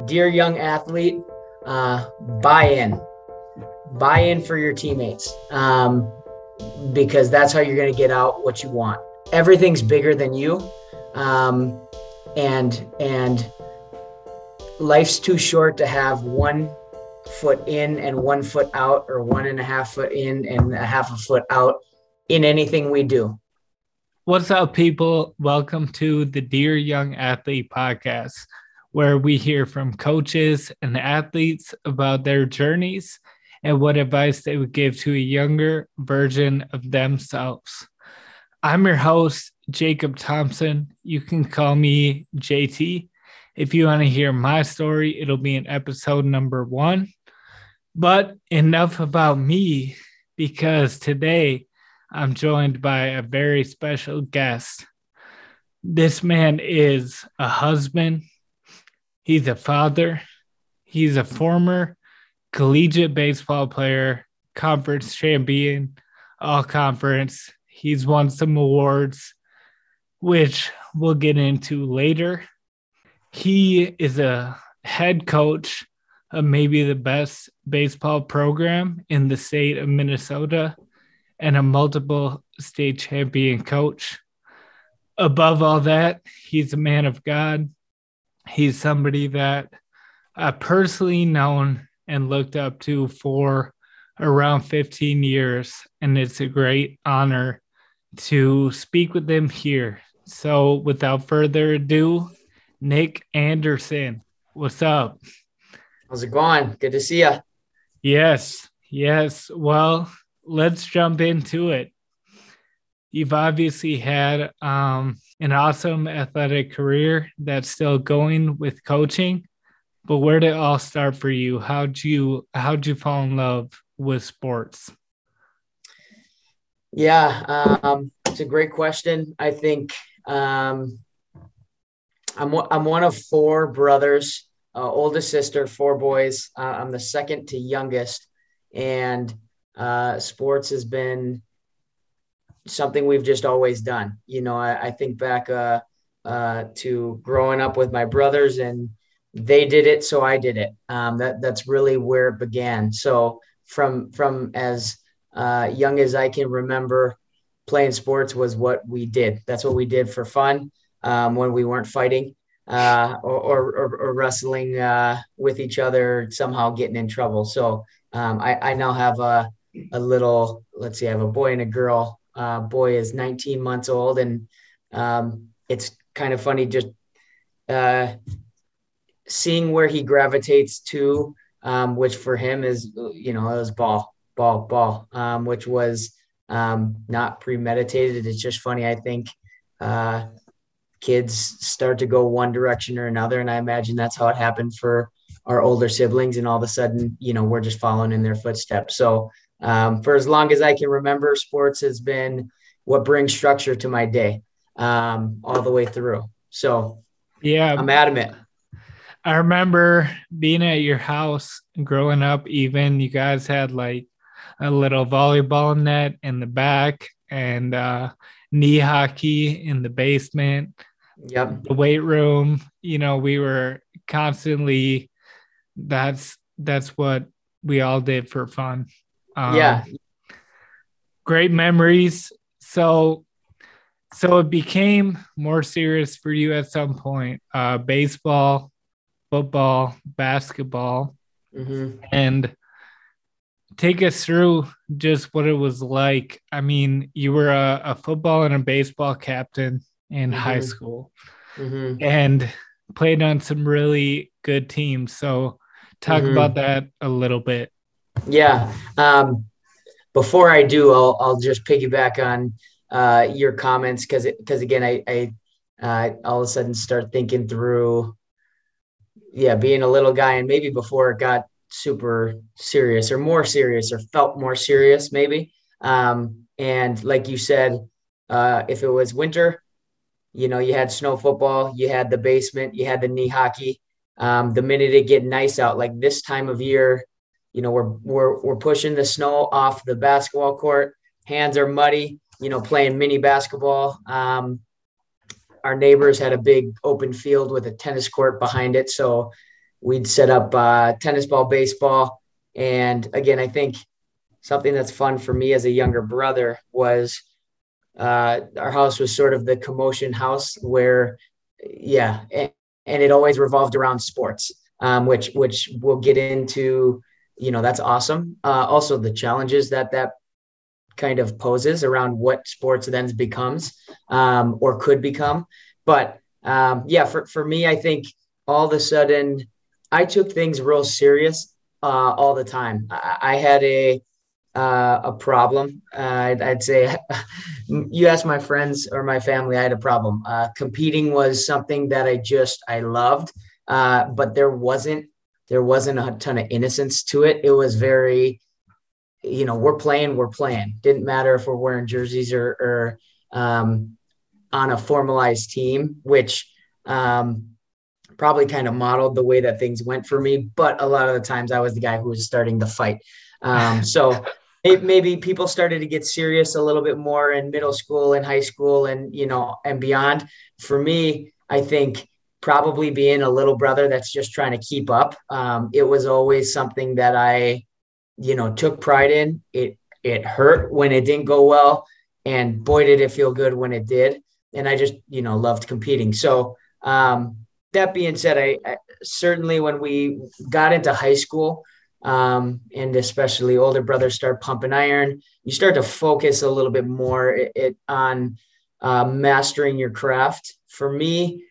dear young athlete, buy in for your teammates, because that's how you're going to get out what you want. Everything's bigger than you, and life's too short to have 1 foot in and 1 foot out, or 1.5 foot in and a half a foot out in anything we do. What's up, people? Welcome to the Dear Young Athlete podcast, where we hear from coaches and athletes about their journeys and what advice they would give to a younger version of themselves. I'm your host, Jacob Thompson. You can call me JT. If you want to hear my story, it'll be in episode number 1. But enough about me, because today I'm joined by a very special guest. This man is a husband. He's a father. He's a former collegiate baseball player, conference champion, all conference. He's won some awards, which we'll get into later. He is a head coach of maybe the best baseball program in the state of Minnesota, and a multiple state champion coach. Above all that, he's a man of God. He's somebody that I've personally known and looked up to for around 15 years, and it's a great honor to speak with him here. So without further ado, Nik Anderson, what's up? How's it going? Good to see you. Yes. Well, let's jump into it. You've obviously had an awesome athletic career that's still going with coaching, but where did it all start for you? How'd you fall in love with sports? Yeah, it's a great question. I think I'm one of 4 brothers, oldest sister, 4 boys. I'm the second to youngest, and sports has been something we've just always done. You know, I think back to growing up with my brothers, and they did it, so I did it. That's really where it began. So from as young as I can remember, playing sports was what we did. That's what we did for fun, when we weren't fighting or wrestling with each other, somehow getting in trouble. So I now have a little, let's see, I have a boy and a girl. Boy is 19 months old, and it's kind of funny just seeing where he gravitates to, which for him is, it was ball, which was not premeditated. It's just funny. I think kids start to go one direction or another, and I imagine that's how it happened for our older siblings, and all of a sudden, we're just following in their footsteps. So for as long as I can remember, sports has been what brings structure to my day, all the way through. So yeah, I'm adamant. I remember being at your house growing up. Even you guys had like a little volleyball net in the back, and knee hockey in the basement. Yep. The weight room. We were constantly. That's what we all did for fun. Yeah. Great memories. So it became more serious for you at some point. Baseball, football, basketball, and take us through just what it was like. I mean, you were a football and a baseball captain in high school, and played on some really good teams. So talk about that a little bit. Yeah. Before I do, I'll just piggyback on your comments, because again, I all of a sudden start thinking through, being a little guy, and maybe before it got super serious or more serious or felt more serious, maybe. And like you said, if it was winter, you had snow football, you had the basement, you had the knee hockey. The minute it get nice out, like this time of year, we're pushing the snow off the basketball court. Hands are muddy, playing mini basketball. Our neighbors had a big open field with a tennis court behind it. So we'd set up tennis ball, baseball. And again, I think something that's fun for me as a younger brother was our house was sort of the commotion house where, and it always revolved around sports, which we'll get into. That's awesome. Also, the challenges that kind of poses around what sports then becomes or could become. But for me, I think all of a sudden I took things real serious all the time. I had a problem. I'd say you ask my friends or my family, I had a problem. Competing was something that I loved, but there wasn't a ton of innocence to it. It was very, we're playing. Didn't matter if we're wearing jerseys or on a formalized team, which probably kind of modeled the way that things went for me. But a lot of the times I was the guy who was starting the fight. So maybe people started to get serious a little bit more in middle school and high school and beyond. For me, I think probably being a little brother that's just trying to keep up. It was always something that I took pride in. It hurt when it didn't go well, and boy, did it feel good when it did. And I just, loved competing. So that being said, I certainly, when we got into high school, and especially older brothers start pumping iron, you start to focus a little bit more on mastering your craft. For me,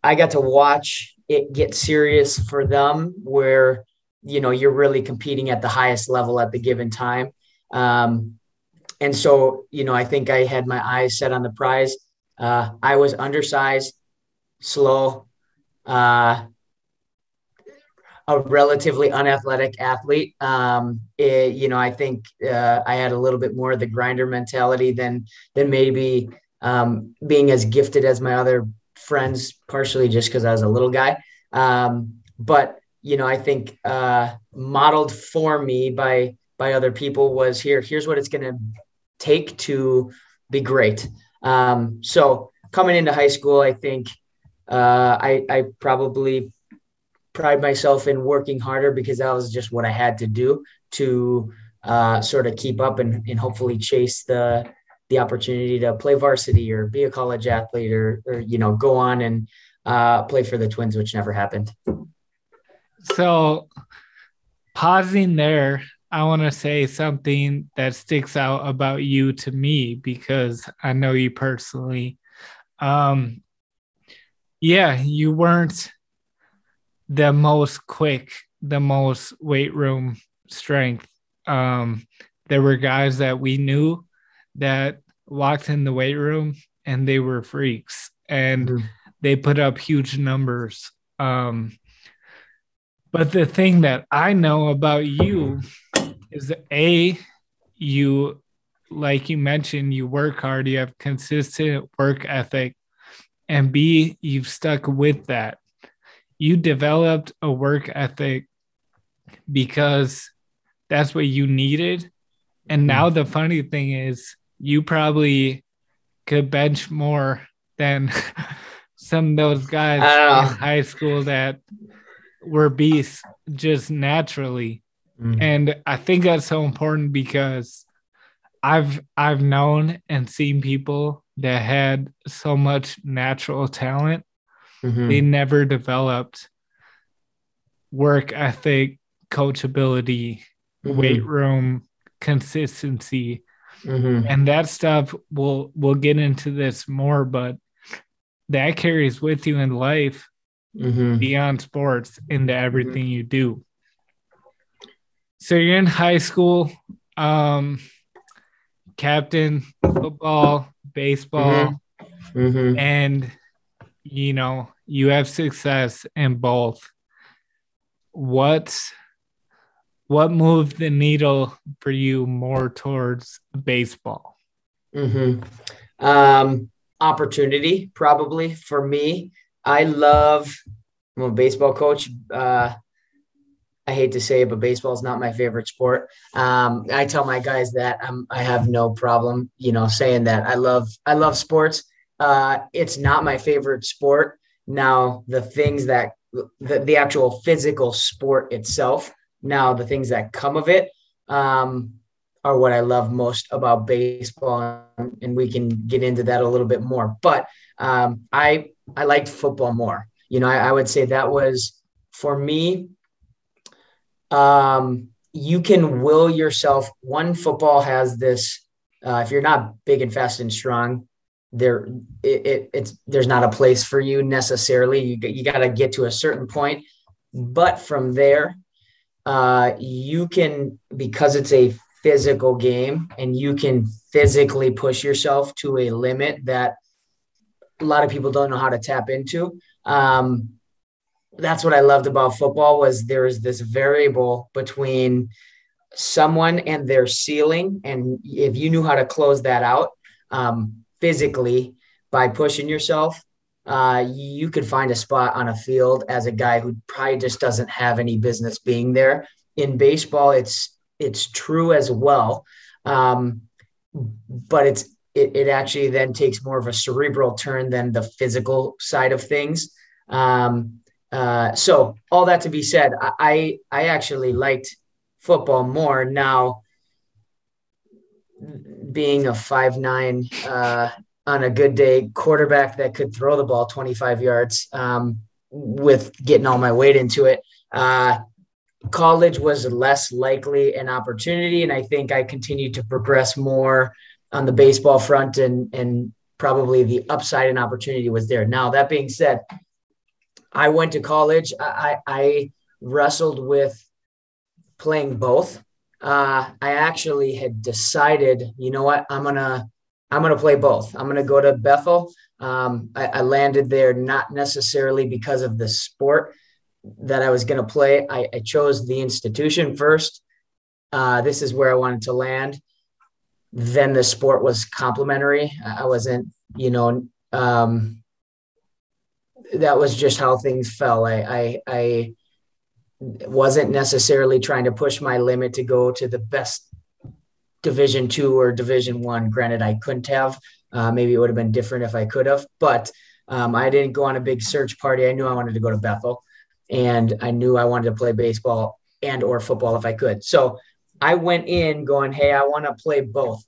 I got to watch it get serious for them where, you're really competing at the highest level at the given time. And so, I think I had my eyes set on the prize. I was undersized, slow, a relatively unathletic athlete. I think I had a little bit more of the grinder mentality than maybe being as gifted as my other friends, partially just because I was a little guy. But I think modeled for me by other people was here's what it's going to take to be great. So coming into high school, I think I probably pride myself in working harder because that was just what I had to do to sort of keep up and hopefully chase the opportunity to play varsity or be a college athlete or go on and play for the Twins, which never happened. So pausing there, I want to say something that sticks out about you to me because I know you personally. You weren't the most quick, the most weight room strength. There were guys that we knew that walked in the weight room and they were freaks and they put up huge numbers. But the thing that I know about you is that you, like you mentioned, you work hard, you have consistent work ethic, and B, you've stuck with that. You developed a work ethic because that's what you needed. And now the funny thing is you probably could bench more than some of those guys in high school that were beasts just naturally. And I think that's so important because I've known and seen people that had so much natural talent. They never developed work ethic, coachability, weight room, consistency. And that stuff, we'll get into this more, but that carries with you in life beyond sports into everything you do. So you're in high school, captain, football, baseball, and you have success in both. What moved the needle for you more towards baseball? Opportunity, probably for me. I'm a baseball coach. I hate to say it, but baseball is not my favorite sport. I tell my guys that I have no problem, saying that I love sports. It's not my favorite sport. Now, the things that the actual physical sport itself. Now, the things that come of it are what I love most about baseball, and we can get into that a little bit more. But I liked football more. I would say that was, for me, you can will yourself. One, football has this, if you're not big and fast and strong, there's not a place for you necessarily. You got to get to a certain point, but from there, you can, because it's a physical game, and you can physically push yourself to a limit that a lot of people don't know how to tap into. That's what I loved about football, was there is this variable between someone and their ceiling. And if you knew how to close that out physically by pushing yourself, you could find a spot on a field as a guy who probably just doesn't have any business being there. In baseball, it's true as well. But it actually then takes more of a cerebral turn than the physical side of things. So all that to be said, I actually liked football more. Now, being a 5'9", on a good day quarterback that could throw the ball 25 yards, with getting all my weight into it, college was less likely an opportunity. And I think I continued to progress more on the baseball front, and probably the upside and opportunity was there. Now, that being said, I went to college. I wrestled with playing both. I actually had decided, you know what, I'm gonna play both. I'm gonna go to Bethel. I landed there not necessarily because of the sport that I was gonna play. I chose the institution first. This is where I wanted to land. Then the sport was complementary. I wasn't, that was just how things fell. I wasn't necessarily trying to push my limit to go to the best Division II or Division I. Granted, I couldn't have. Maybe it would have been different if I could have. But I didn't go on a big search party. I knew I wanted to go to Bethel, and I knew I wanted to play baseball and or football if I could. So I went in going, hey, I want to play both.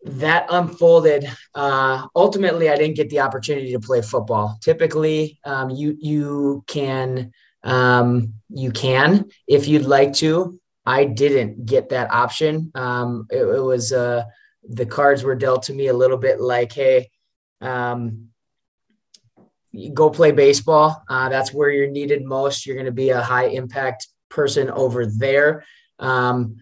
That unfolded. Ultimately, I didn't get the opportunity to play football. Typically, you can if you'd like to. I didn't get that option. It was the cards were dealt to me a little bit like, hey, go play baseball. That's where you're needed most. You're going to be a high impact person over there.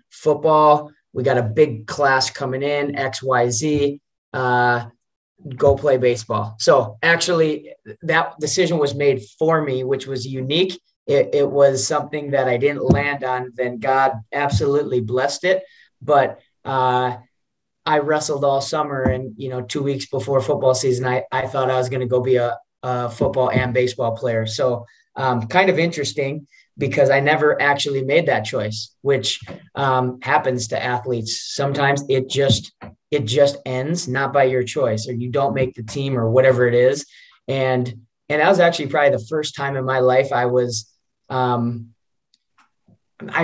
Football, we got a big class coming in, XYZ, go play baseball. So actually that decision was made for me, which was unique. It was something that I didn't land on, then God absolutely blessed it. But I wrestled all summer, and, 2 weeks before football season, I thought I was going to go be a football and baseball player. So kind of interesting, because I never actually made that choice, which happens to athletes. Sometimes it just ends, not by your choice, or you don't make the team or whatever it is. And that was actually probably the first time in my life I was, I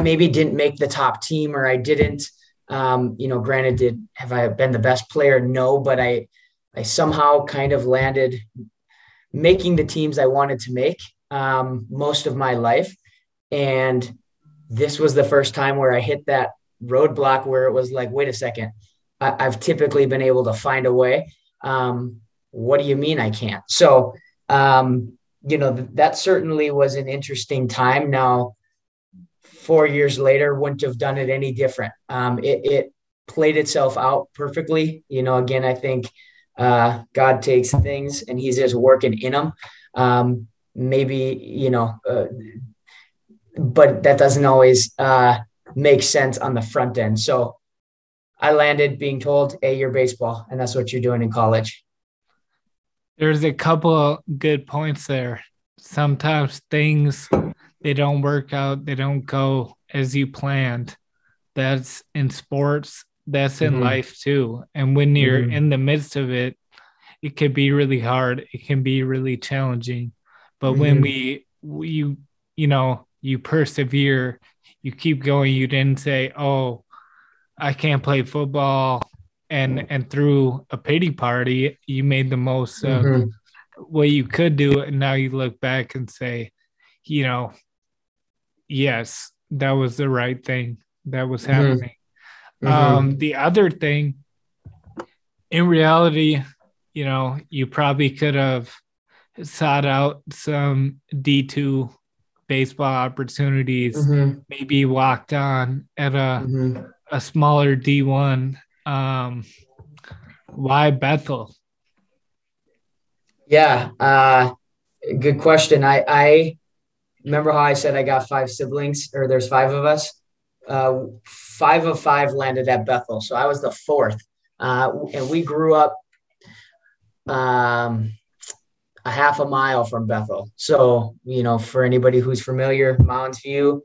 maybe didn't make the top team, or I didn't, granted, have I been the best player? No, but I somehow kind of landed making the teams I wanted to make most of my life. And this was the first time where I hit that roadblock where it was like, wait a second, I've typically been able to find a way. What do you mean I can't? So, that certainly was an interesting time. Now, 4 years later, wouldn't have done it any different. It played itself out perfectly. Again, I think God takes things and he's just working in them. But that doesn't always make sense on the front end. So I landed being told, hey, you're baseball, and that's what you're doing in college. There's a couple of good points there. Sometimes things, they don't work out. They don't go as you planned. That's in sports. That's in life too. And when you're in the midst of it, it can be really hard. It can be really challenging. But when you persevere, you keep going. You didn't say, "Oh, I can't play football," and through a pity party, you made the most of what you could do, and now you look back and say, yes, that was the right thing that was happening. The other thing, in reality, you probably could have sought out some D2 baseball opportunities, maybe walked on at a smaller D1. Why Bethel? Yeah, good question. I remember how I said I got 5 siblings, or there's 5 of us. 5 of 5 landed at Bethel, so I was the 4th. And we grew up a half a mile from Bethel. So, for anybody who's familiar, Mounds View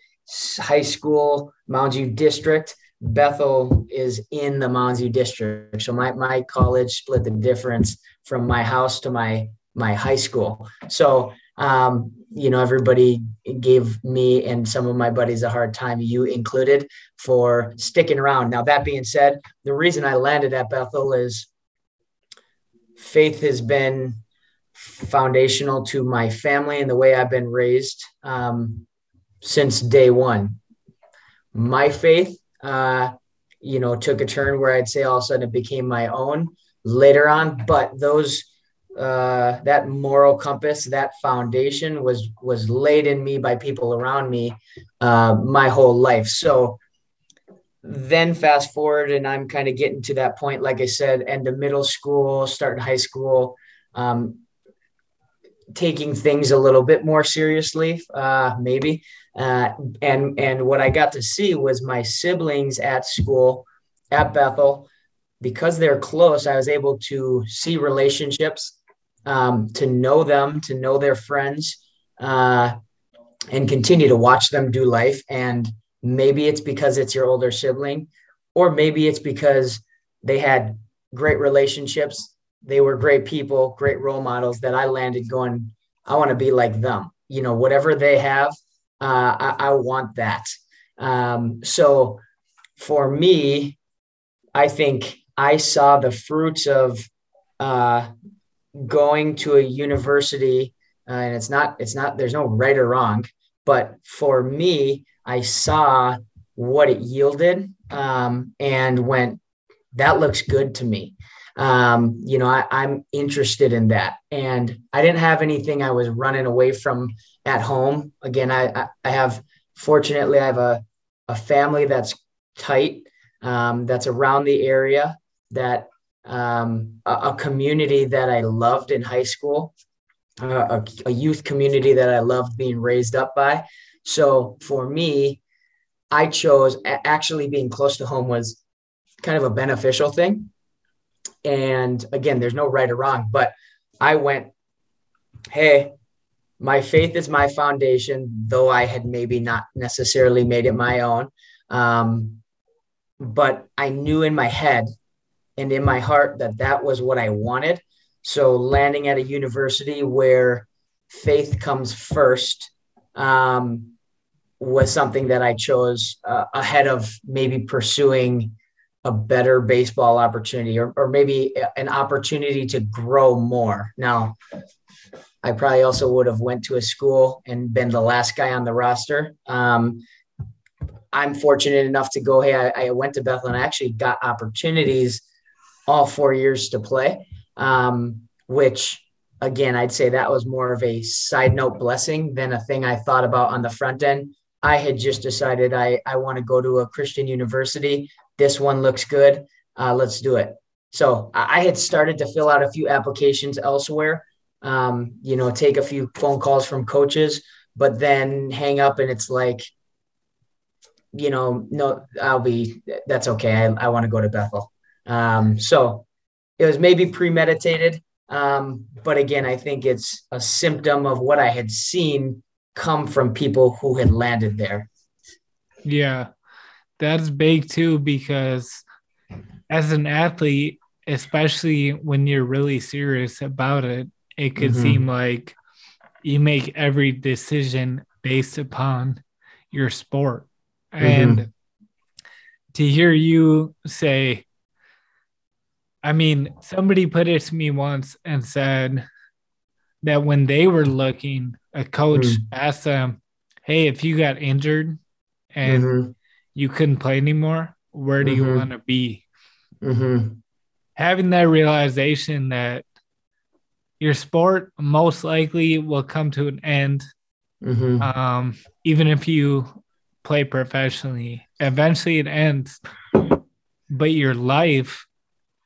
High School, Mounds View District, Bethel is in the Mounds View District. So my college split the difference from my house to my high school. So, everybody gave me and some of my buddies a hard time, you included, for sticking around. Now, that being said, the reason I landed at Bethel is faith has been foundational to my family and the way I've been raised since day one. My faith, took a turn where I'd say all of a sudden it became my own later on, but that moral compass, that foundation was laid in me by people around me my whole life. So then fast forward, and I'm kind of getting to that point, like I said, end of middle school, starting high school, taking things a little bit more seriously, maybe. And what I got to see was my siblings at school at Bethel. Because they're close, I was able to see relationships, to know them, to know their friends, and continue to watch them do life. And maybe it's because it's your older sibling, or maybe it's because they had great relationships. They were great people, great role models that I landed going, I want to be like them. Whatever they have, I want that. So for me, I think I saw the fruits of going to a university, and it's not, there's no right or wrong, but for me, I saw what it yielded, and went, that looks good to me. I'm interested in that. And I didn't have anything I was running away from at home. Again, fortunately, I have a family that's tight, that's around the area, that a community that I loved in high school, a youth community that I loved being raised up by. So for me, I chose, actually being close to home was kind of a beneficial thing. And again, there's no right or wrong, but I went, hey, my faith is my foundation, though I had maybe not necessarily made it my own. But I knew in my head and in my heart that was what I wanted. So landing at a university where faith comes first, was something that I chose ahead of maybe pursuing a better baseball opportunity, or maybe an opportunity to grow more. Now, I probably also would have went to a school and been the last guy on the roster. I'm fortunate enough to go, hey, I went to Bethel and I actually got opportunities all 4 years to play, which, again, I'd say that was more of a side note blessing than a thing I thought about on the front end. I had just decided I want to go to a Christian university. This one looks good. Let's do it. So I had started to fill out a few applications elsewhere, take a few phone calls from coaches, but then hang up and it's like, no, that's okay. I want to go to Bethel. So it was maybe premeditated. But again, I think it's a symptom of what I had seen come from people who had landed there. Yeah, that's big too, because as an athlete, especially when you're really serious about it, it could seem like, you make every decision based upon your sport. Mm-hmm. And to hear you say, I mean, somebody put it to me once and said that when they were looking, a coach asked them, hey, if you got injured and you couldn't play anymore, where do you want to be? Having that realization that your sport most likely will come to an end, even if you play professionally. Eventually it ends, but your life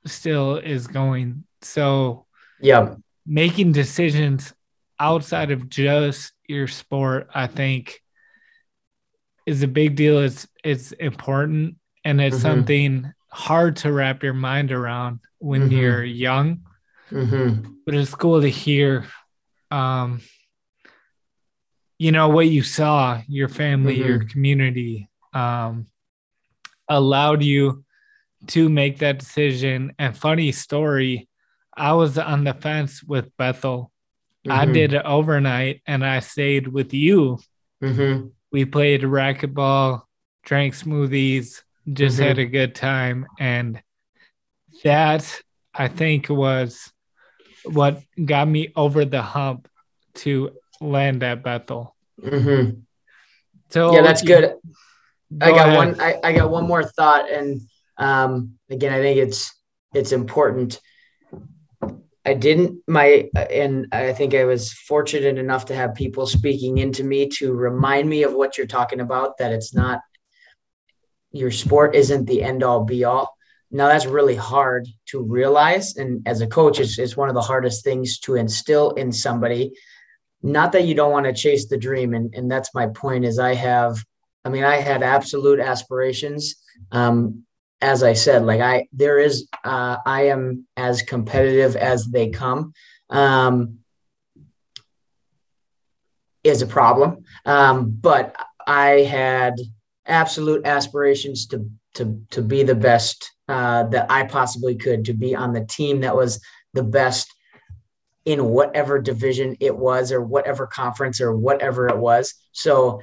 still is going. So making decisions outside of just your sport, I think, is a big deal. It's important, and it's something hard to wrap your mind around when you're young. But it's cool to hear, you know, what you saw, your family, your community allowed you to make that decision. And funny story, I was on the fence with Bethel. I did it overnight and I stayed with you. We played racquetball, drank smoothies, just had a good time. And that, I think, was what got me over the hump to land at Bethel. So yeah, that's good. I got one more thought. And again, I think it's important. I think I was fortunate enough to have people speaking into me to remind me of what you're talking about, that it's not, your sport isn't the end all be all. Now that's really hard to realize. And as a coach, it's one of the hardest things to instill in somebody. Not that you don't want to chase the dream. And that's my point is I had absolute aspirations. As I said, like I am as competitive as they come, is a problem. But I had absolute aspirations to be the best that I possibly could, to be on the team that was the best in whatever division it was, or whatever conference, or whatever it was. So,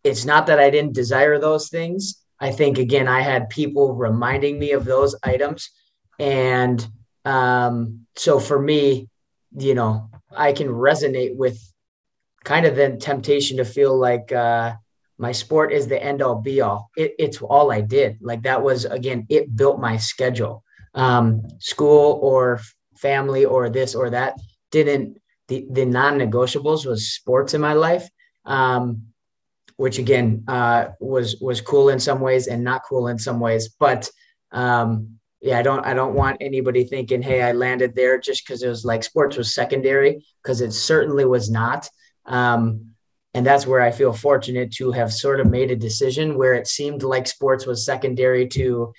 it's not that I didn't desire those things. I think, again, I had people reminding me of those items. And so for me, you know, I can resonate with kind of the temptation to feel like my sport is the end all be all. It's all I did. Like that was, again, it built my schedule. School or family or this or that didn't, the non-negotiables was sports in my life. Which again was cool in some ways and not cool in some ways. But I don't want anybody thinking, hey, I landed there just because it was like sports was secondary, because it certainly was not. And that's where I feel fortunate to have sort of made a decision where it seemed like sports was secondary to,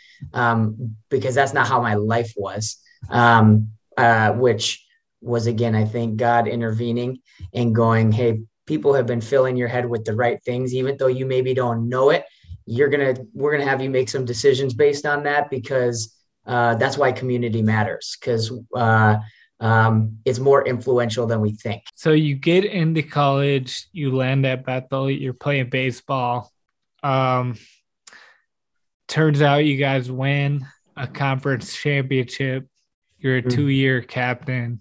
because that's not how my life was, which was, again, I think God intervening and going, hey, people have been filling your head with the right things, even though you maybe don't know it. We're going to have you make some decisions based on that, because that's why community matters, because it's more influential than we think. So you get into college, you land at Bethel, you're playing baseball. Turns out you guys win a conference championship. You're a 2-year captain.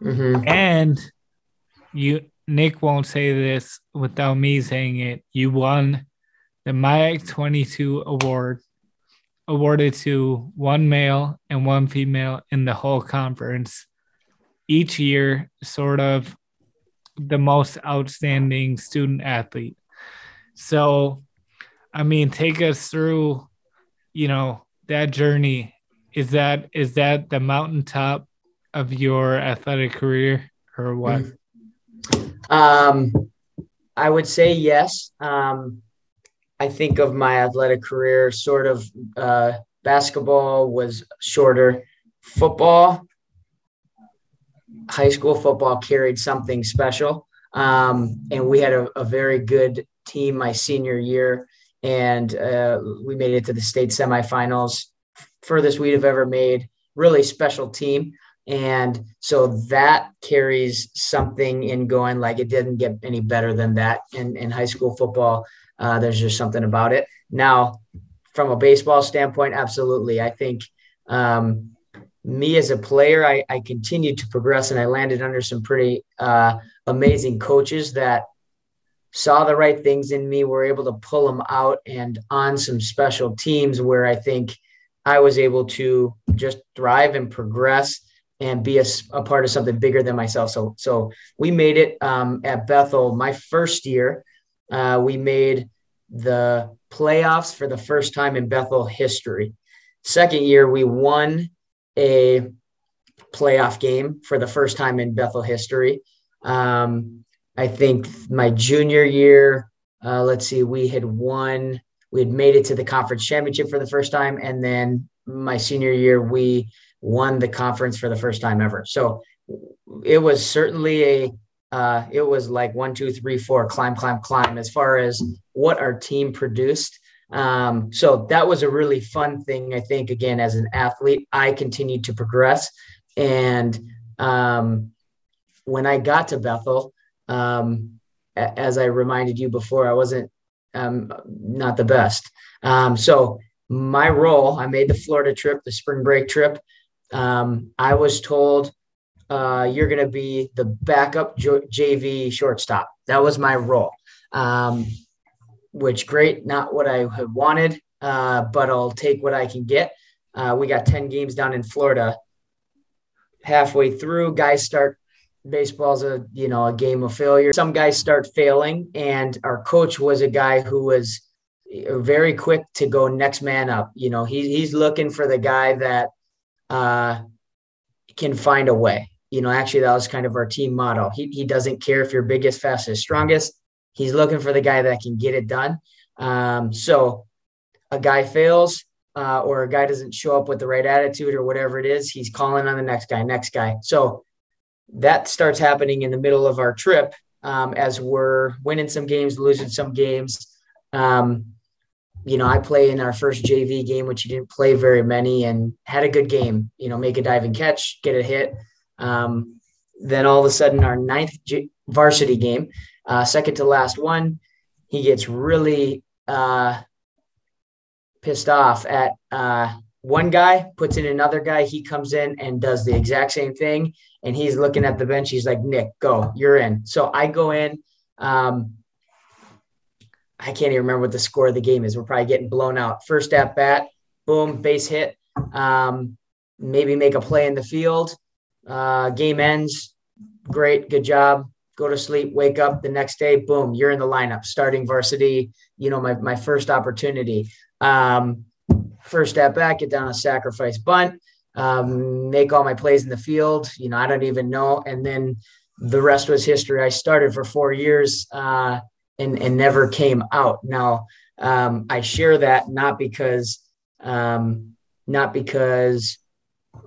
And Nick won't say this without me saying it. You won the MIAC 22 award, awarded to one male and one female in the whole conference. Each year, sort of the most outstanding student athlete. So, I mean, take us through, you know, that journey. Is that the mountaintop of your athletic career, or what? I would say yes. I think of my athletic career sort of basketball was shorter. Football, high school football carried something special. And we had a very good team my senior year, and we made it to the state semifinals, furthest we'd have ever made. Really special team. And so that carries something in going, like it didn't get any better than that in high school football. There's just something about it. Now, from a baseball standpoint, absolutely. I think me as a player, I continued to progress, and I landed under some pretty amazing coaches that saw the right things in me, were able to pull them out, and on some special teams where I think I was able to just thrive and progress and be a part of something bigger than myself. So we made it at Bethel. My first year, we made the playoffs for the first time in Bethel history. Second year, we won a playoff game for the first time in Bethel history. I think my junior year, we had made it to the conference championship for the first time. And then my senior year, we won the conference for the first time ever. So it was certainly it was like 1, 2, 3, 4, climb as far as what our team produced. So that was a really fun thing. I think, again, as an athlete, I continued to progress. And when I got to Bethel, as I reminded you before, I wasn't not the best. So my role, I made the Florida trip, the spring break trip. I was told, you're going to be the backup JV shortstop. That was my role, which great, not what I had wanted, but I'll take what I can get. We got 10 games down in Florida. Halfway through, guys start, baseball's a game of failure. Some guys start failing, and our coach was a guy who was very quick to go next man up. He's looking for the guy that can find a way. Actually, that was kind of our team motto. He doesn't care if you're biggest, fastest, strongest. He's looking for the guy that can get it done. So a guy fails or a guy doesn't show up with the right attitude or whatever it is, he's calling on the next guy. So that starts happening in the middle of our trip as we're winning some games, losing some games. I play in our first JV game, which you didn't play very many, and had a good game, make a diving catch, get a hit. Then all of a sudden our ninth varsity game, second to last one, he gets really pissed off at one guy, puts in another guy. He comes in and does the exact same thing. And he's looking at the bench. He's like, Nick, go, you're in. So I go in. I can't even remember what the score of the game is. We're probably getting blown out. First at bat, boom, base hit. Maybe make a play in the field. Game ends. Great, good job. Go to sleep, wake up the next day, boom, you're in the lineup, starting varsity, my first opportunity. First at bat, get down a sacrifice bunt, make all my plays in the field. I don't even know. And then the rest was history. I started for 4 years and never came out. Now, I share that not because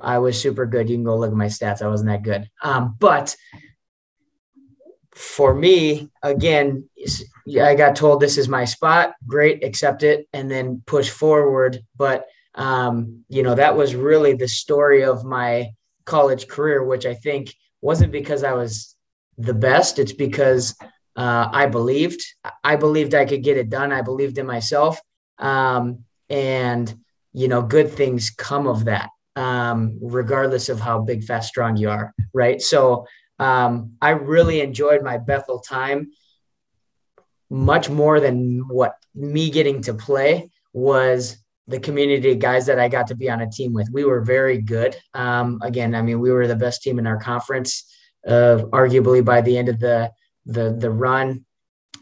I was super good. You can go look at my stats. I wasn't that good. But for me, again, I got told this is my spot. Great, accept it, and then push forward. But, that was really the story of my college career, which I think wasn't because I was the best. It's because I believed I could get it done. I believed in myself. And, good things come of that, regardless of how big, fast, strong you are. Right. So, I really enjoyed my Bethel time. Much more than what me getting to play was the community of guys that I got to be on a team with. We were very good. Again, we were the best team in our conference, arguably by the end of the run,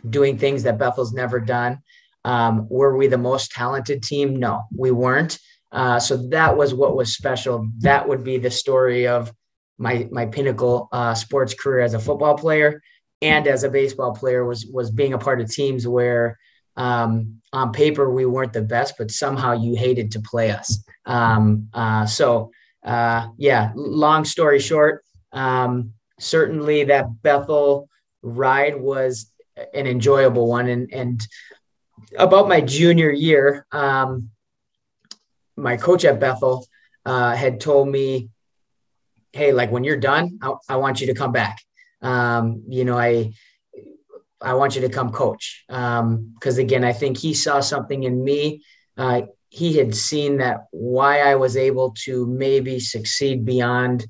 doing things that Bethel's never done. Were we the most talented team? No, we weren't. So that was what was special. That would be the story of my pinnacle sports career as a football player and as a baseball player was being a part of teams where on paper we weren't the best, but somehow you hated to play us. Long story short, certainly that Bethel ride was an enjoyable one. And about my junior year, my coach at Bethel had told me, hey, like when you're done, I want you to come back. You know, I want you to come coach. Because again, I think he saw something in me. He had seen that why I was able to maybe succeed beyond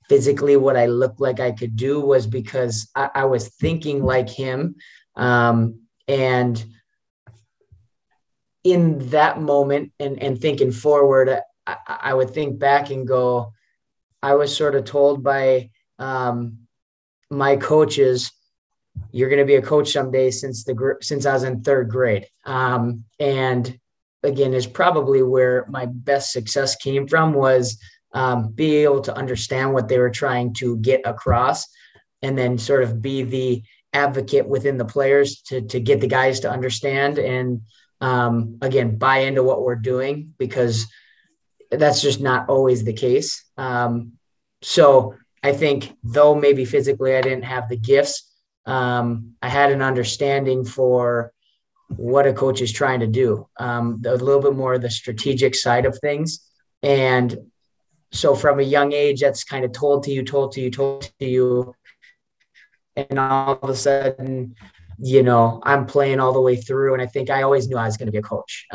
physically what I looked like I could do was because I was thinking like him. And in that moment and thinking forward, I would think back and go, I was sort of told by my coaches, you're going to be a coach someday since I was in third grade. And again, is probably where my best success came from was being able to understand what they were trying to get across and then sort of be the advocate within the players to get the guys to understand and again, buy into what we're doing, because that's just not always the case. So I think though maybe physically I didn't have the gifts, I had an understanding for what a coach is trying to do, a little bit more of the strategic side of things. And so from a young age, that's kind of told to you. And all of a sudden, you know, I'm playing all the way through. And I think I always knew I was going to be a coach.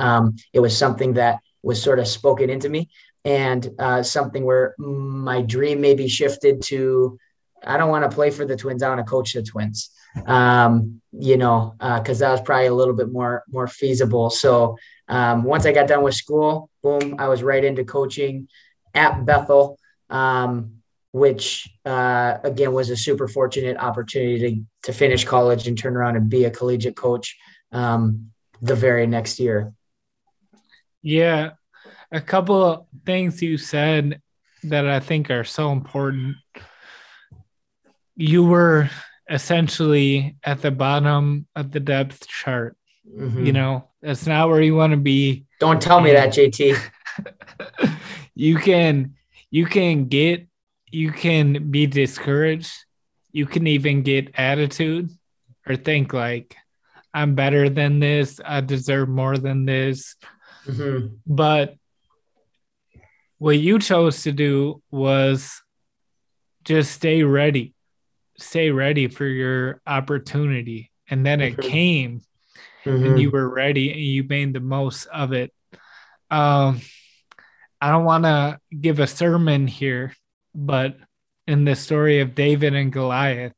It was something that was sort of spoken into me, and something where my dream maybe shifted to, I don't want to play for the Twins. I want to coach the Twins, you know, because that was probably a little bit more feasible. So once I got done with school, boom, I was right into coaching at Bethel, which again was a super fortunate opportunity to finish college and turn around and be a collegiate coach the very next year. Yeah, a couple of things you said that I think are so important. You were essentially at the bottom of the depth chart. Mm-hmm. You know, that's not where you want to be. Don't tell me that, JT. You can be discouraged. You can even get attitude or think like, I'm better than this. I deserve more than this. Mm-hmm. But what you chose to do was just stay ready for your opportunity. And then it came, and you were ready and you made the most of it. I don't want to give a sermon here, but in the story of David and Goliath,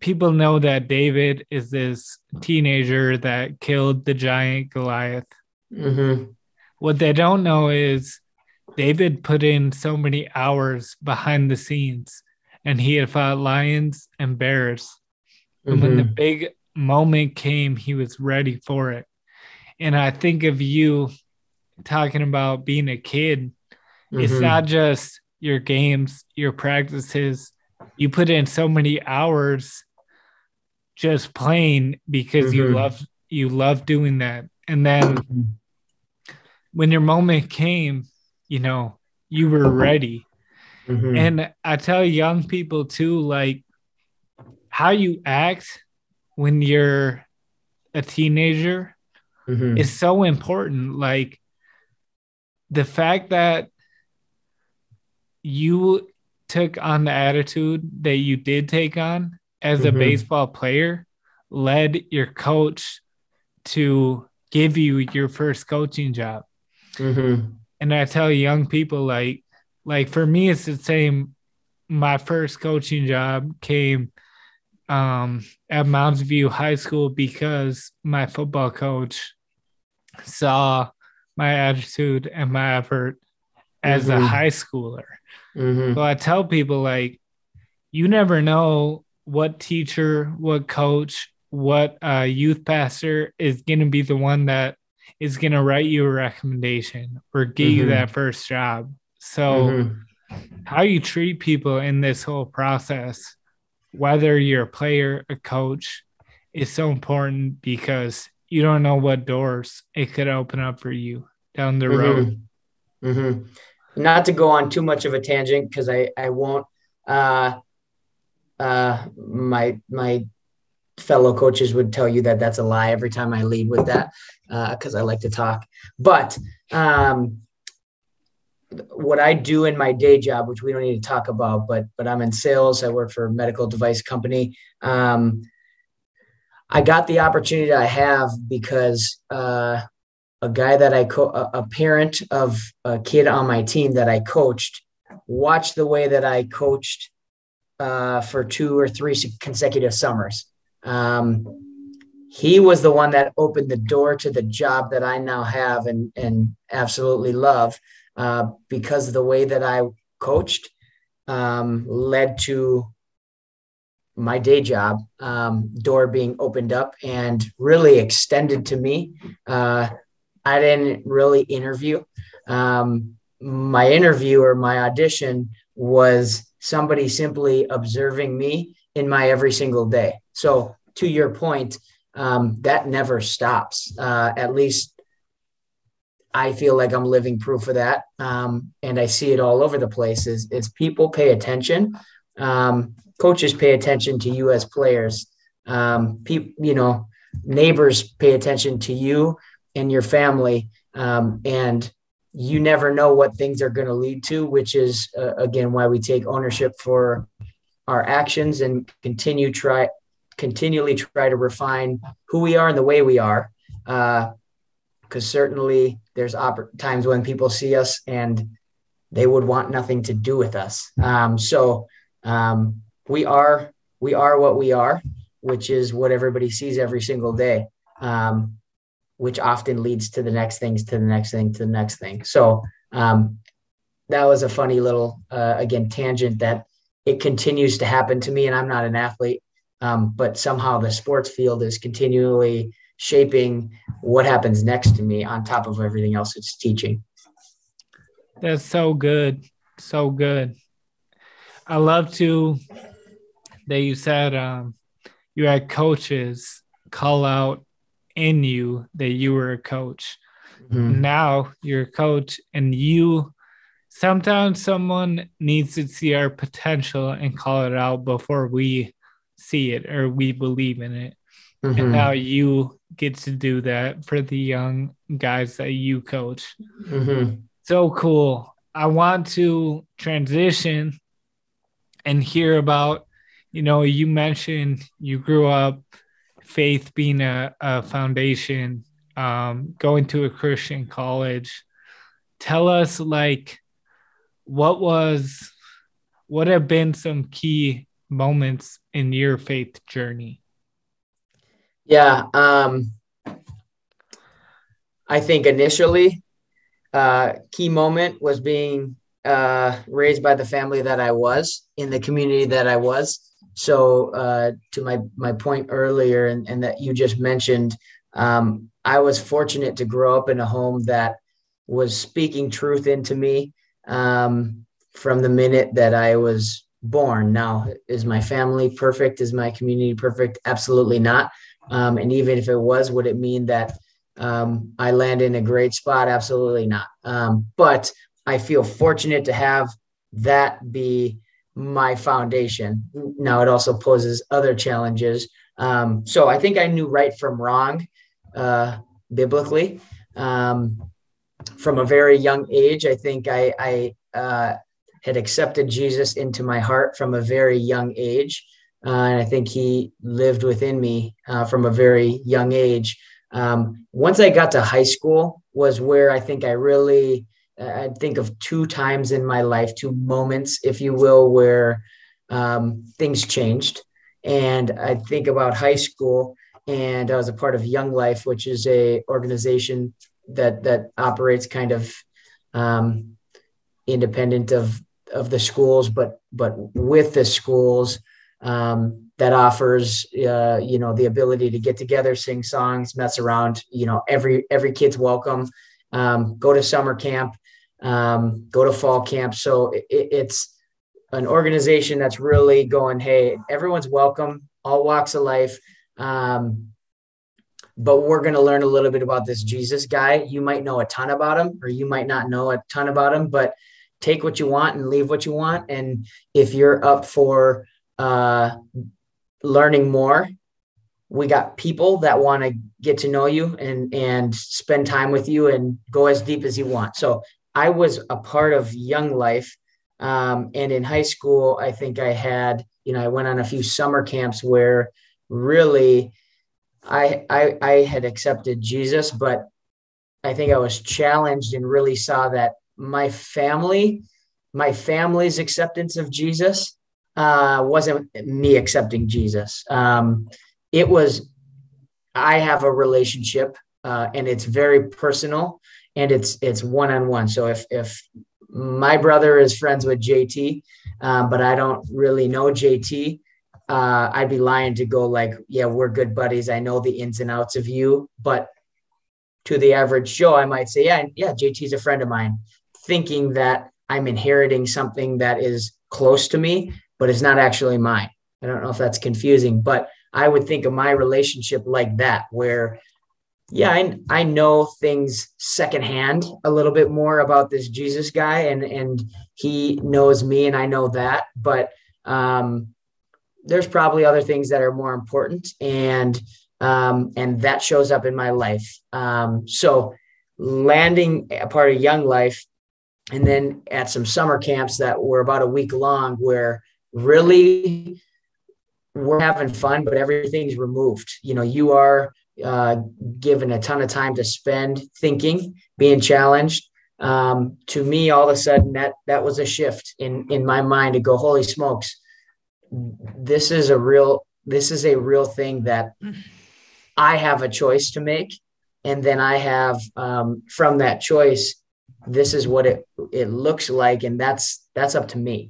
people know that David is this teenager that killed the giant Goliath. Mm-hmm. What they don't know is David put in so many hours behind the scenes, and he had fought lions and bears. Mm-hmm. And when the big moment came, he was ready for it. And I think of you talking about being a kid. Mm-hmm. It's not just your games, your practices. You put in so many hours just playing because you love doing that. And then when your moment came, you know, you were ready. Mm-hmm. And I tell young people too, like, how you act when you're a teenager is so important. Like, the fact that you took on the attitude that you did take on as a baseball player led your coach to give you your first coaching job. Mm-hmm. And I tell young people, like for me, it's the same. My first coaching job came at Mounds View High School because my football coach saw my attitude and my effort as a high schooler. Mm-hmm. So I tell people, like, you never know what teacher, what coach, what youth pastor is going to be the one that is going to write you a recommendation or get you that first job. So how you treat people in this whole process, whether you're a player, a coach, is so important, because you don't know what doors it could open up for you down the road. Mm-hmm. Not to go on too much of a tangent, because I won't. My fellow coaches would tell you that that's a lie every time I lead with that, because I like to talk. But what I do in my day job, which we don't need to talk about, but I'm in sales. I work for a medical device company. I got the opportunity I have because a guy that a parent of a kid on my team that I coached, watched the way that I coached for 2 or 3 consecutive summers. He was the one that opened the door to the job that I now have and absolutely love, because the way that I coached led to my day job, door being opened up and really extended to me. I didn't really interview. My interview or my audition was somebody simply observing me in my every single day. So to your point, that never stops. At least I feel like I'm living proof of that. And I see it all over the place is people pay attention. Coaches pay attention to you as players. Neighbors pay attention to you and your family. And you never know what things are going to lead to, which is, again, why we take ownership for our actions and continually try to refine who we are and the way we are. Because certainly there's times when people see us and they would want nothing to do with us. We are what we are, which is what everybody sees every single day, which often leads to the next things, to the next thing, to the next thing. So that was a funny little, again, tangent that it continues to happen to me, and I'm not an athlete, but somehow the sports field is continually shaping what happens next to me on top of everything else it's teaching. That's so good. So good. I love that you said you had coaches call out in you that you were a coach. Mm-hmm. Now you're a coach, and sometimes someone needs to see our potential and call it out before we see it or we believe in it. Mm-hmm. And now you get to do that for the young guys that you coach. Mm-hmm. So cool. I want to transition and hear about, you mentioned you grew up, faith being a foundation, going to a Christian college. Tell us, what have been some key moments in your faith journey? Yeah. I think initially, key moment was being raised by the family that I was, in the community that I was. So to my point earlier, and that you just mentioned, I was fortunate to grow up in a home that was speaking truth into me from the minute that I was born. Now, is my family perfect? Is my community perfect? Absolutely not. And even if it was, would it mean that I land in a great spot? Absolutely not. But I feel fortunate to have that be my foundation. Now, it also poses other challenges. So I think I knew right from wrong biblically. From a very young age, I think I had accepted Jesus into my heart from a very young age. And I think he lived within me from a very young age. Once I got to high school was where I think I think of 2 times in my life, 2 moments, if you will, where things changed. And I think about high school, and I was a part of Young Life, which is a organization that operates kind of independent of the schools, but with the schools, that offers, the ability to get together, sing songs, mess around, every kid's welcome, go to summer camp, go to fall camp. So it's an organization that's really going, hey, everyone's welcome, all walks of life. But we're going to learn a little bit about this Jesus guy. You might know a ton about him, or you might not know a ton about him, but take what you want and leave what you want. And if you're up for learning more, we got people that want to get to know you and spend time with you and go as deep as you want. So I was a part of Young Life. And in high school, I think I had, I went on a few summer camps where really I had accepted Jesus, but I think I was challenged and really saw that my family's acceptance of Jesus wasn't me accepting Jesus. It was, I have a relationship and it's very personal and it's one-on-one. So if my brother is friends with JT, but I don't really know JT, I'd be lying to go like, yeah, we're good buddies. I know the ins and outs of you, but to the average Joe, I might say, yeah, JT's a friend of mine, thinking that I'm inheriting something that is close to me, but it's not actually mine. I don't know if that's confusing, but I would think of my relationship like that, where, yeah, I know things secondhand a little bit more about this Jesus guy, and he knows me and I know that, but there's probably other things that are more important, and that shows up in my life. So landing a part of Young Life, and then at some summer camps that were about a week long, where really we're having fun, but everything's removed. You are given a ton of time to spend thinking, being challenged. To me, all of a sudden, that was a shift in my mind to go, holy smokes, this is a real thing that I have a choice to make. And then I have, from that choice, this is what it looks like. And that's up to me.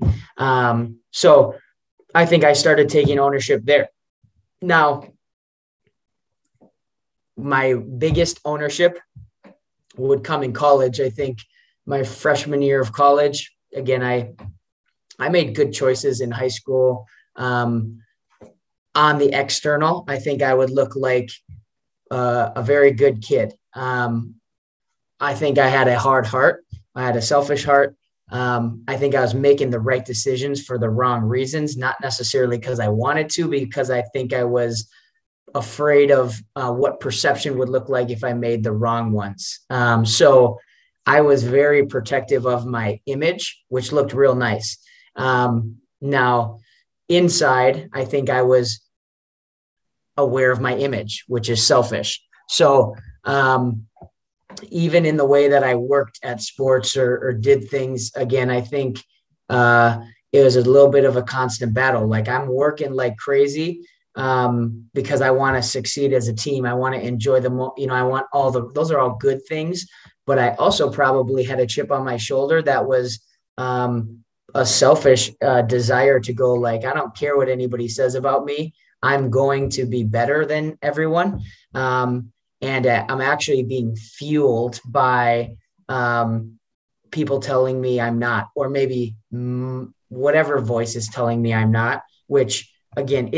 So I think I started taking ownership there. Now, my biggest ownership would come in college. I think my freshman year of college, again, I made good choices in high school. On the external, I think I would look like a very good kid. I think I had a hard heart. I had a selfish heart. I think I was making the right decisions for the wrong reasons, not necessarily because I wanted to, because I think I was afraid of what perception would look like if I made the wrong ones. So I was very protective of my image, which looked real nice. Now, inside, I think I was aware of my image, which is selfish. So even in the way that I worked at sports or did things, again, I think it was a little bit of a constant battle. Like, I'm working like crazy because I want to succeed as a team. I want to enjoy I want those are all good things, but I also probably had a chip on my shoulder that was a selfish desire to go like, I don't care what anybody says about me. I'm going to be better than everyone. And I'm actually being fueled by people telling me I'm not, or maybe whatever voice is telling me I'm not, which again,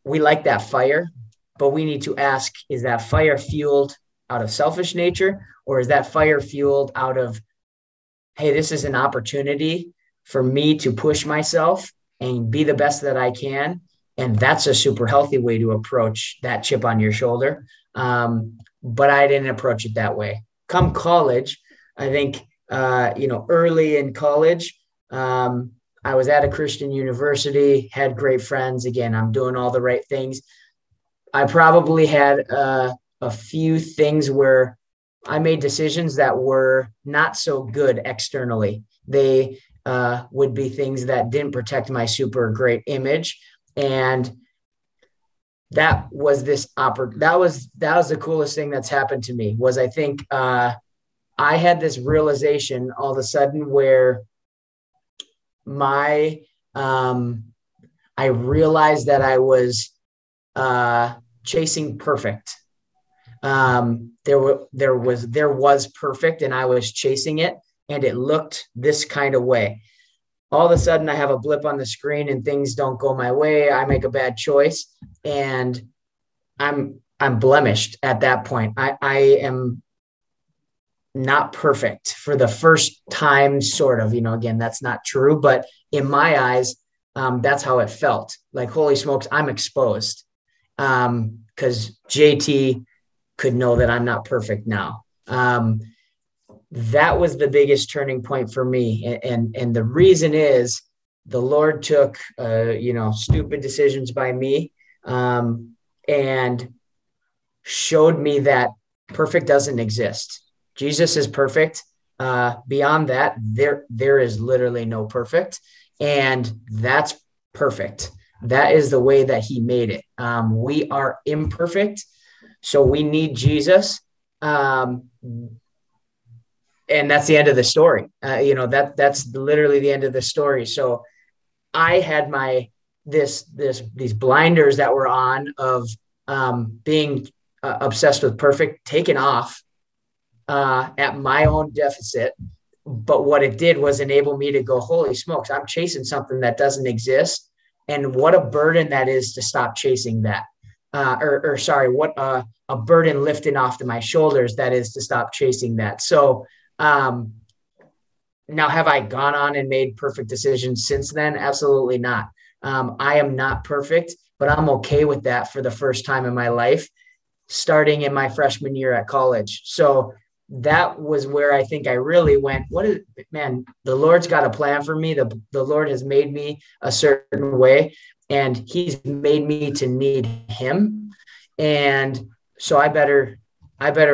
we like that fire, but we need to ask, is that fire fueled out of selfish nature, or is that fire fueled out of, hey, this is an opportunity for me to push myself and be the best that I can. And that's a super healthy way to approach that chip on your shoulder. But I didn't approach it that way. Come college, I think, early in college, I was at a Christian university, had great friends. Again, I'm doing all the right things. I probably had a few things where I made decisions that were not so good externally. They would be things that didn't protect my super great image. And that was that was the coolest thing that's happened to me. Was I think I had this realization all of a sudden where I realized that I was chasing perfect. There was perfect, and I was chasing it, and it looked this kind of way. All of a sudden I have a blip on the screen and things don't go my way. I make a bad choice and I'm blemished at that point. I am not perfect for the first time, sort of, again, that's not true, but in my eyes, that's how it felt. Like, holy smokes, I'm exposed. Because JT could know that I'm not perfect now. that was the biggest turning point for me. And the reason is the Lord took, stupid decisions by me, and showed me that perfect doesn't exist. Jesus is perfect. Beyond that, there is literally no perfect, and that's perfect. That is the way that he made it. We are imperfect, so we need Jesus. And that's the end of the story. That's literally the end of the story. So I had these blinders that were on of being obsessed with perfect taken off at my own deficit. But what it did was enable me to go, holy smokes, I'm chasing something that doesn't exist. And what a burden that is to stop chasing that. What a burden lifting off to my shoulders that is to stop chasing that. So now, have I gone on and made perfect decisions since then? Absolutely not. I am not perfect, but I'm okay with that for the first time in my life, starting in my freshman year at college. So that was where I think I really went, the Lord's got a plan for me. The Lord has made me a certain way, and he's made me to need him. And so I better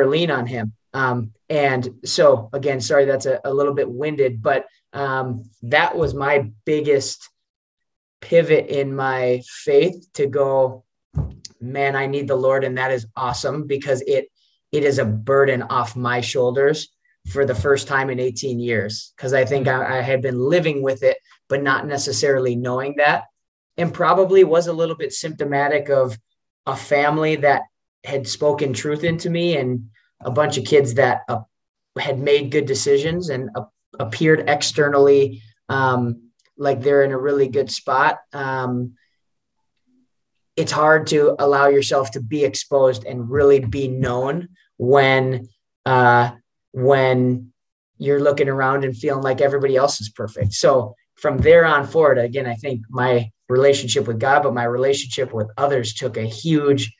lean on him. And so again, sorry, that's a little bit winded, but that was my biggest pivot in my faith, to go, man, I need the Lord. And that is awesome, because it is a burden off my shoulders for the first time in 18 years. Cause I think I had been living with it, but not necessarily knowing that, and probably was a little bit symptomatic of a family that had spoken truth into me, and a bunch of kids that had made good decisions and appeared externally like they're in a really good spot. It's hard to allow yourself to be exposed and really be known when you're looking around and feeling like everybody else is perfect. So from there on forward, again, I think my relationship with God, but my relationship with others took a huge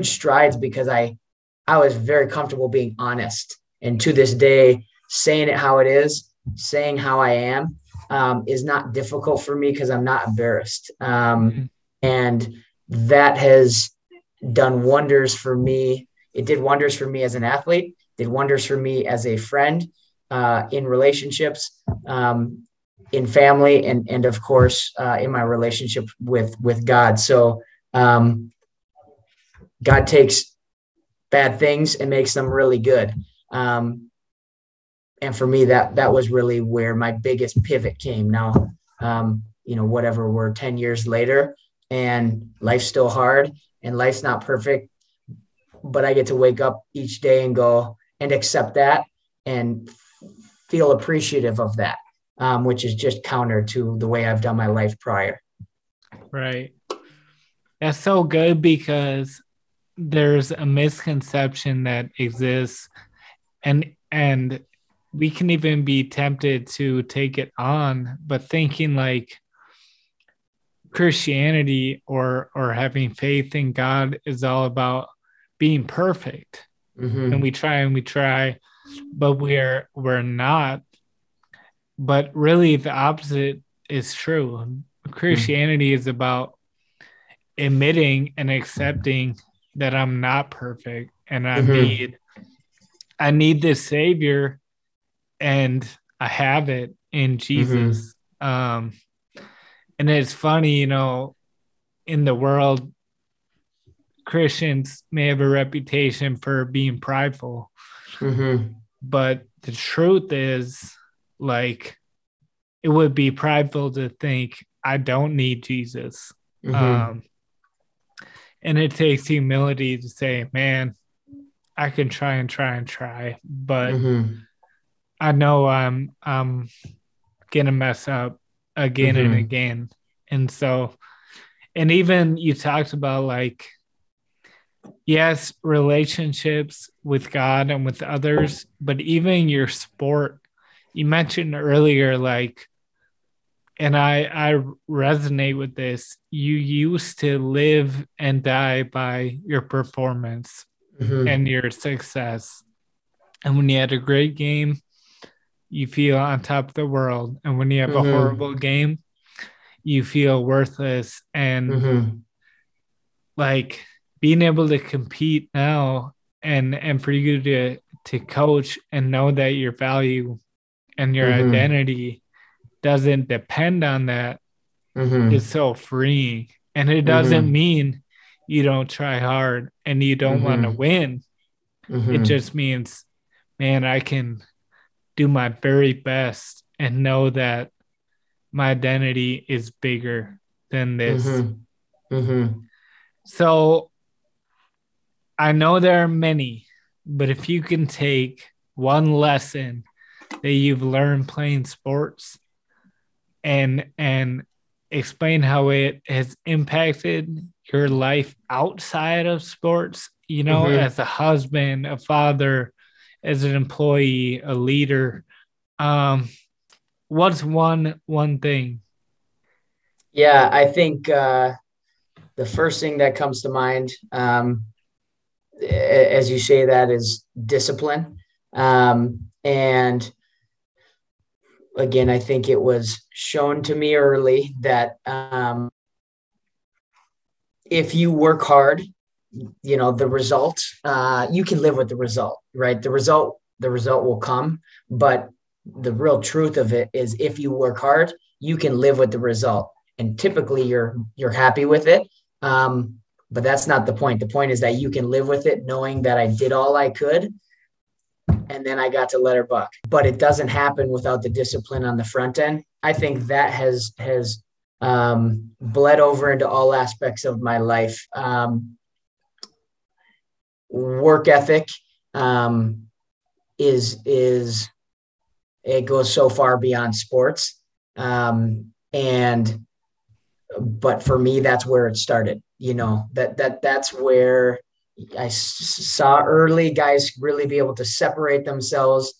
strides, because I was very comfortable being honest. And to this day, saying it how it is, saying how I am, is not difficult for me, because I'm not embarrassed. And that has done wonders for me. It did wonders for me as an athlete, did wonders for me as a friend, in relationships, in family, and of course, in my relationship with God. So God takes bad things and makes them really good. And for me, that was really where my biggest pivot came. Now, whatever, we're 10 years later, and life's still hard and life's not perfect, but I get to wake up each day and go and accept that and feel appreciative of that, which is just counter to the way I've done my life prior. Right. That's so good, because there's a misconception that exists, and we can even be tempted to take it on, but thinking like Christianity or having faith in God is all about being perfect. Mm-hmm. And we try, but we're not. But really the opposite is true. Christianity is about admitting and accepting that I'm not perfect, and I need this Savior, and I have it in Jesus. And it's funny, in the world, Christians may have a reputation for being prideful, but the truth is, like, it would be prideful to think I don't need Jesus. And it takes humility to say, man, I can try, but I know I'm gonna mess up again and again. And so, and even you talked about, like, yes, relationships with God and with others, but even your sport, you mentioned earlier, like, and I resonate with this, you used to live and die by your performance and your success. And when you had a great game, you feel on top of the world. And when you have a horrible game, you feel worthless. And like being able to compete now and for you to coach and know that your value and your identity doesn't depend on that is so freeing. And it doesn't mean you don't try hard and you don't want to win. It just means, man, I can do my very best and know that my identity is bigger than this. So I know there are many, but if you can take one lesson that you've learned playing sports and explain how it has impacted your life outside of sports, you know, as a husband, a father, as an employee, a leader, what's one thing? Yeah, I think the first thing that comes to mind, as you say, that is discipline. And again, I think it was shown to me early that if you work hard, you know, the result, you can live with the result, right? The result will come. But the real truth of it is if you work hard, you can live with the result. And typically you're happy with it. But that's not the point. The point is that you can live with it knowing that I did all I could. And then I got to let her buck. But it doesn't happen without the discipline on the front end. I think that has bled over into all aspects of my life. Work ethic is it goes so far beyond sports. But for me, that's where it started. You know, that's where I saw early guys really be able to separate themselves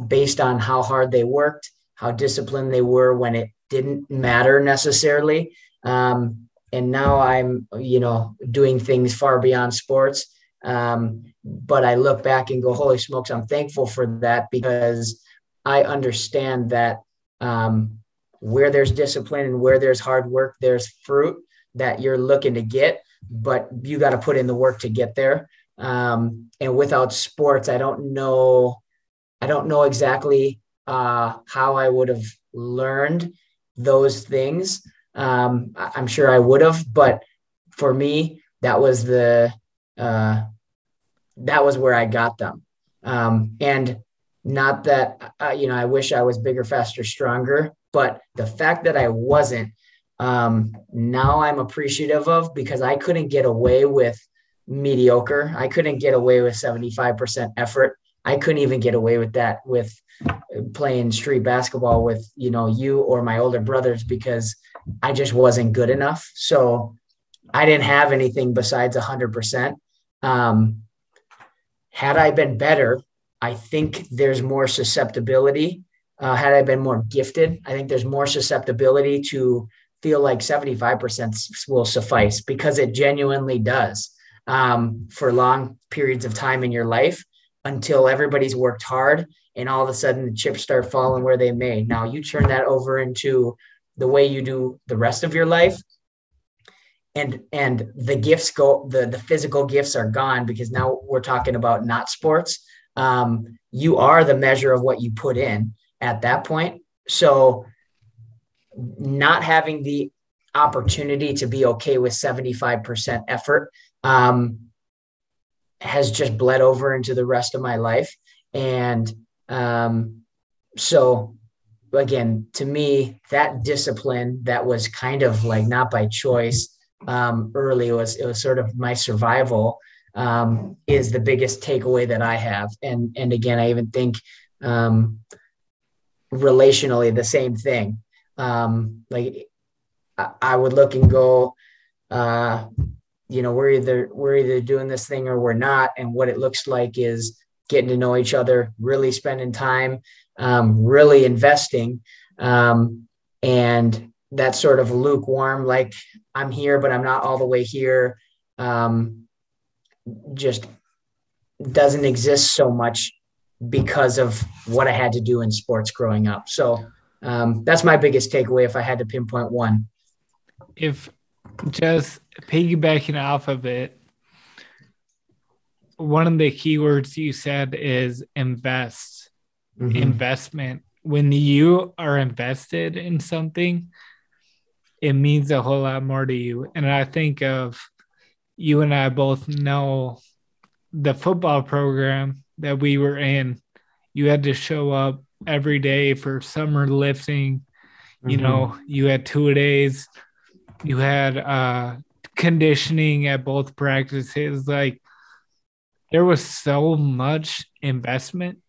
based on how hard they worked, how disciplined they were when it didn't matter necessarily. And now I'm, you know, doing things far beyond sports. But I look back and go, holy smokes, I'm thankful for that because I understand that where there's discipline and where there's hard work, there's fruit that you're looking to get, but you got to put in the work to get there. And without sports, I don't know exactly how I would have learned those things. I'm sure I would have, but for me, that was where I got them. And not that, you know, I wish I was bigger, faster, stronger, but the fact that I wasn't, now I'm appreciative of because I couldn't get away with mediocre. I couldn't get away with 75% effort. I couldn't even get away with that with playing street basketball with, you know, you or my older brothers because I just wasn't good enough. So I didn't have anything besides 100%. Had I been better, I think there's more susceptibility. Had I been more gifted, I think there's more susceptibility to feel like 75% will suffice because it genuinely does for long periods of time in your life until everybody's worked hard and all of a sudden the chips start falling where they may. Now you turn that over into the way you do the rest of your life and the gifts go, the physical gifts are gone because now we're talking about not sports. You are the measure of what you put in at that point. So not having the opportunity to be okay with 75% effort has just bled over into the rest of my life. And so again, to me, that discipline that was kind of like not by choice early, it was sort of my survival is the biggest takeaway that I have. And again, I even think relationally the same thing. Like I would look and go, you know, we're either doing this thing or we're not. And what it looks like is getting to know each other, really spending time, really investing. And that sort of lukewarm, like I'm here, but I'm not all the way here. Just doesn't exist so much because of what I had to do in sports growing up. So that's my biggest takeaway if I had to pinpoint one. If just piggybacking off of it, one of the keywords you said is investment. When you are invested in something, it means a whole lot more to you. And I think of you and I both know the football program that we were in. You had to show up every day for summer lifting. You know, you had 2 days. You had conditioning at both practices. Like, there was so much investment.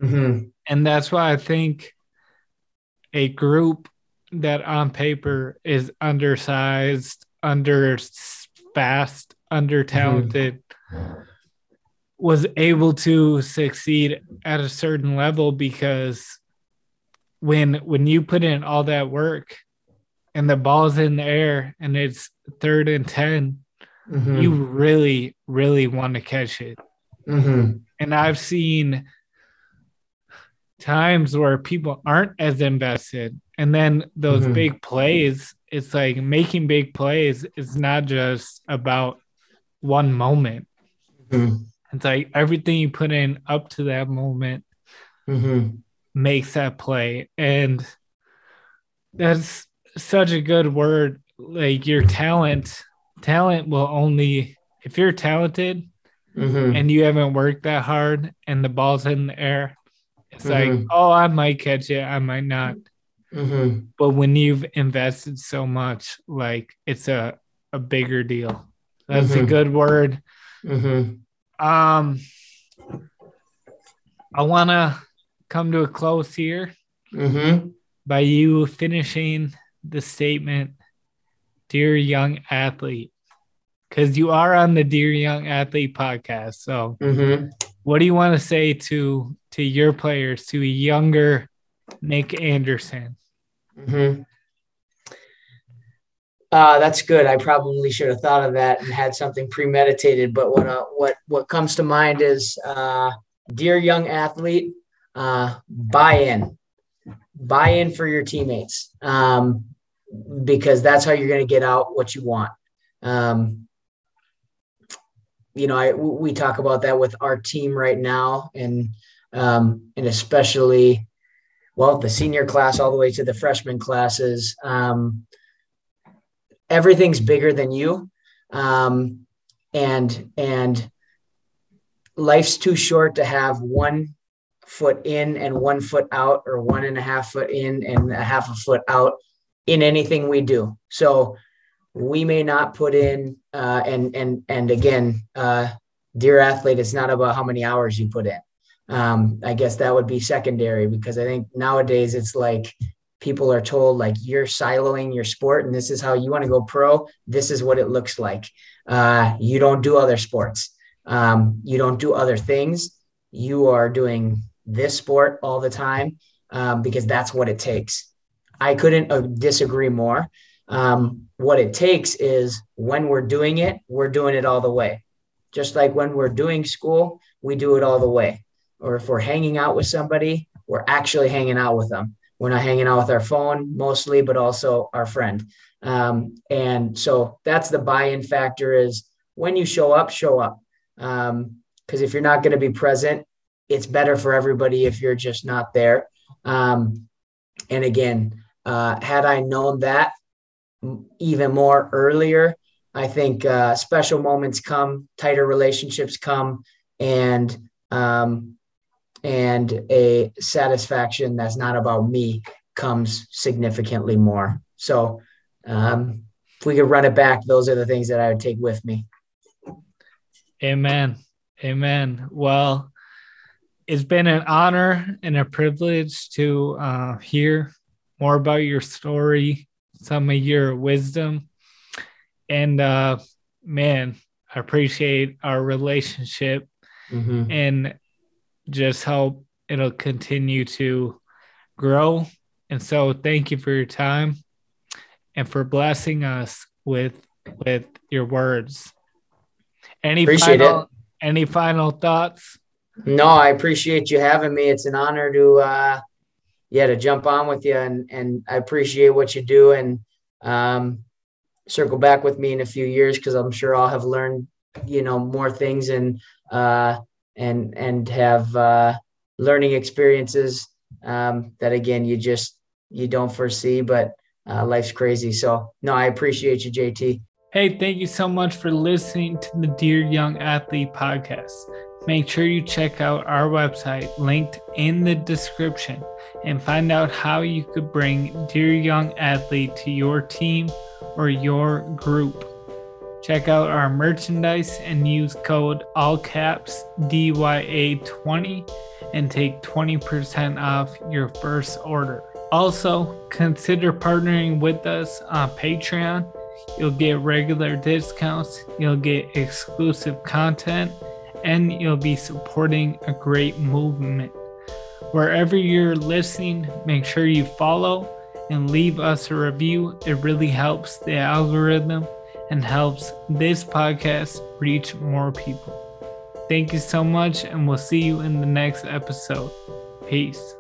And that's why I think a group that on paper is undersized, fast, under talented was able to succeed at a certain level, because when you put in all that work and the ball's in the air and it's 3rd and 10, you really, really want to catch it. And I've seen times where people aren't as invested, and then those big plays, it's like making big plays is not just about one moment. It's like everything you put in up to that moment makes that play. And that's such a good word. Like, your talent will only, if you're talented and you haven't worked that hard and the ball's in the air, it's like, oh, I might catch it, I might not. But when you've invested so much, like, it's a bigger deal. That's a good word. I want to come to a close here by you finishing the statement, dear young athlete, because you are on the Dear Young Athlete podcast. So what do you want to say to your players, to younger Nik Anderson? That's good. I probably should have thought of that and had something premeditated. But what comes to mind is, dear young athlete, buy in for your teammates, because that's how you're going to get out what you want. We talk about that with our team right now, and especially, the senior class all the way to the freshman classes. Everything's bigger than you. And life's too short to have 1 foot in and 1 foot out, or 1.5 foot in and a half a foot out in anything we do. So we may not put in, and again, dear athlete, it's not about how many hours you put in. I guess that would be secondary, because I think nowadays it's like people are told, like, you're siloing your sport and this is how you want to go pro. This is what it looks like. You don't do other sports. You don't do other things. You are doing this sport all the time, because that's what it takes. I couldn't disagree more. What it takes is, when we're doing it all the way. Just like when we're doing school, we do it all the way. Or if we're hanging out with somebody, we're actually hanging out with them. We're not hanging out with our phone mostly, but also our friend. And so that's the buy-in factor, is when you show up. Because if you're not going to be present, it's better for everybody if you're just not there. And again, had I known that even more earlier, I think special moments come, tighter relationships come, and a satisfaction that's not about me comes significantly more. So if we could run it back, those are the things that I would take with me. Amen. Well, it's been an honor and a privilege to hear more about your story, some of your wisdom. And man, I appreciate our relationship, and just hope it'll continue to grow. And so thank you for your time and for blessing us with your words. Any Any final thoughts? No, I appreciate you having me. It's an honor to jump on with you, and I appreciate what you do, and circle back with me in a few years, because I'm sure I'll have learned, more things, and have learning experiences that, again, you don't foresee, but life's crazy. So no, I appreciate you, JT. Hey, thank you so much for listening to the Dear Young Athlete podcast. Make sure you check out our website linked in the description and find out how you could bring Dear Young Athlete to your team or your group. Check out our merchandise and use code all caps DYA20 and take 20% off your first order. Also, consider partnering with us on Patreon. You'll get regular discounts, you'll get exclusive content, and you'll be supporting a great movement. Wherever you're listening, make sure you follow and leave us a review. It really helps the algorithm and helps this podcast reach more people. Thank you so much, and we'll see you in the next episode. Peace.